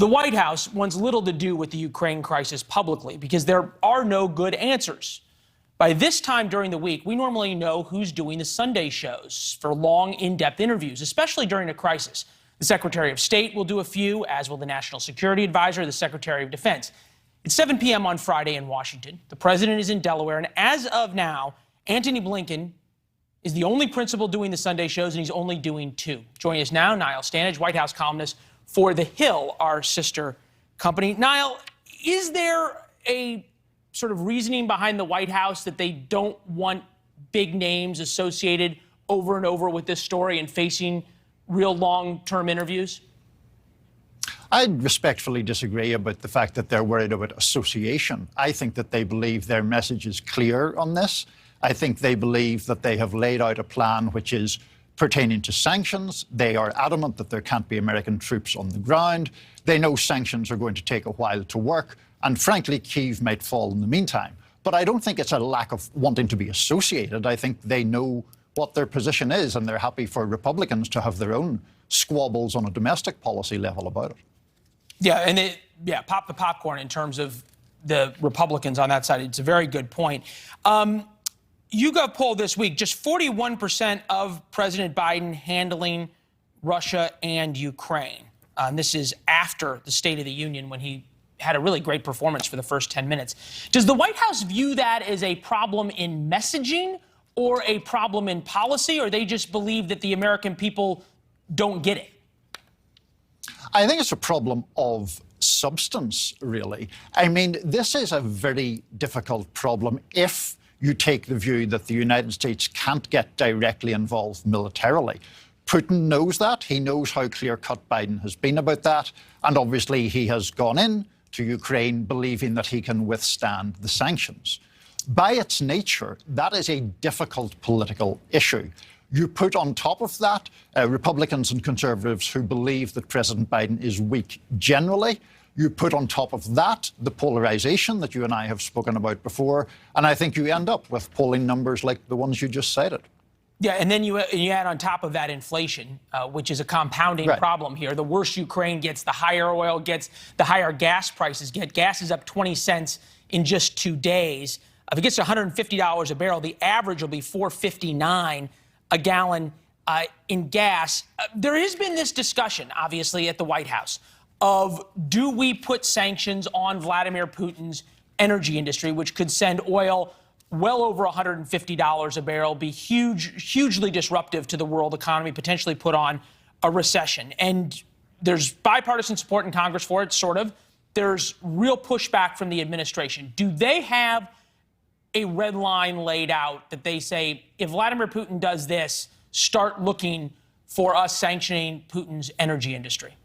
The White House wants little to do with the Ukraine crisis publicly because there are no good answers. By this time during the week, we normally know who's doing the Sunday shows for long, in-depth interviews, especially during a crisis. The Secretary of State will do a few, as will the National Security Advisor, the Secretary of Defense. It's 7 p.m. on Friday in Washington. The president is in Delaware, and as of now, Antony Blinken is the only principal doing the Sunday shows, and he's only doing 2. Joining us now, Niall, Stanage, White House columnist for The Hill, our sister company. Niall, is there a sort of reasoning behind the White House that they don't want big names associated over and over with this story and facing real long-term interviews? I respectfully disagree about the fact that they're worried about association. I think that they believe their message is clear on this. I think they believe that they have laid out a plan which is pertaining to sanctions. They are adamant that there can't be American troops on the ground. They know sanctions are going to take a while to work, and frankly, Kyiv might fall in the meantime. But I don't think it's a lack of wanting to be associated. I think they know what their position is, and they're happy for Republicans to have their own squabbles on a domestic policy level about it. Yeah, and pop the popcorn in terms of the Republicans on that side. It's a very good point. YouGov poll this week, just 41% of President Biden handling Russia and Ukraine. This is after the State of the Union when he had a really great performance for the first 10 minutes. Does the White House view that as a problem in messaging or a problem in policy, or they just believe that the American people don't get it? I think it's a problem of substance, really. I mean, this is a very difficult problem if you take the view that the United States can't get directly involved militarily. Putin knows that. He knows how clear-cut Biden has been about that. And obviously, he has gone in to Ukraine believing that he can withstand the sanctions. By its nature, that is a difficult political issue. You put on top of that Republicans and conservatives who believe that President Biden is weak generally. You put on top of that the polarization that you and I have spoken about before, and I think you end up with polling numbers like the ones you just cited. Yeah, and then you add on top of that inflation, which is a compounding problem here. The worse Ukraine gets, the higher oil gets, the higher gas prices get. Gas is up 20 cents in just 2 days. If it gets to $150 a barrel, the average will be $4.59 a gallon in gas. There has been this discussion, obviously, at the White House of do we put sanctions on Vladimir Putin's energy industry, which could send oil well over $150 a barrel, be hugely disruptive to the world economy, potentially put on a recession. And there's bipartisan support in Congress for it, sort of. There's real pushback from the administration. Do they have a red line laid out that they say, if Vladimir Putin does this, start looking for us sanctioning Putin's energy industry?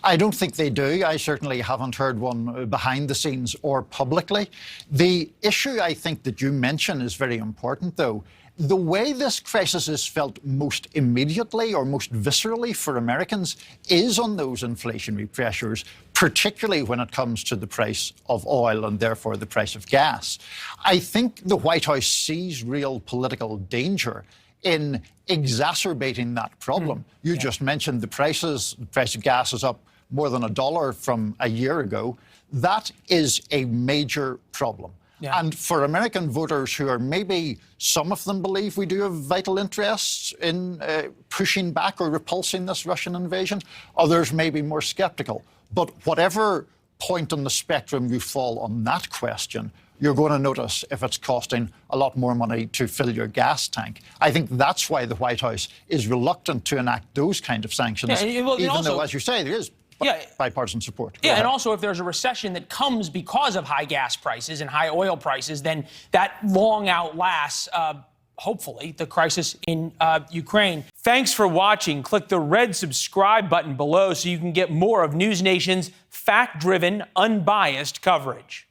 I don't think they do. I certainly haven't heard one behind the scenes or publicly. The issue I think that you mention is very important, though. The way this crisis is felt most immediately or most viscerally for Americans is on those inflationary pressures, particularly when it comes to the price of oil and therefore the price of gas. I think the White House sees real political danger in exacerbating that problem. You just mentioned the price of gas is up more than $1 from a year ago. That is a major problem. Yeah. And for American voters who are maybe, some of them believe we do have vital interests in pushing back or repulsing this Russian invasion, others may be more skeptical. But whatever point on the spectrum you fall on that question, you're going to notice if it's costing a lot more money to fill your gas tank. I think that's why the White House is reluctant to enact those kind of sanctions, even though, as you say, there is bipartisan support. Yeah, and also if there's a recession that comes because of high gas prices and high oil prices, then that long outlasts, hopefully, the crisis in Ukraine. Thanks for watching. Click the red subscribe button below so you can get more of NewsNation's fact-driven, unbiased coverage.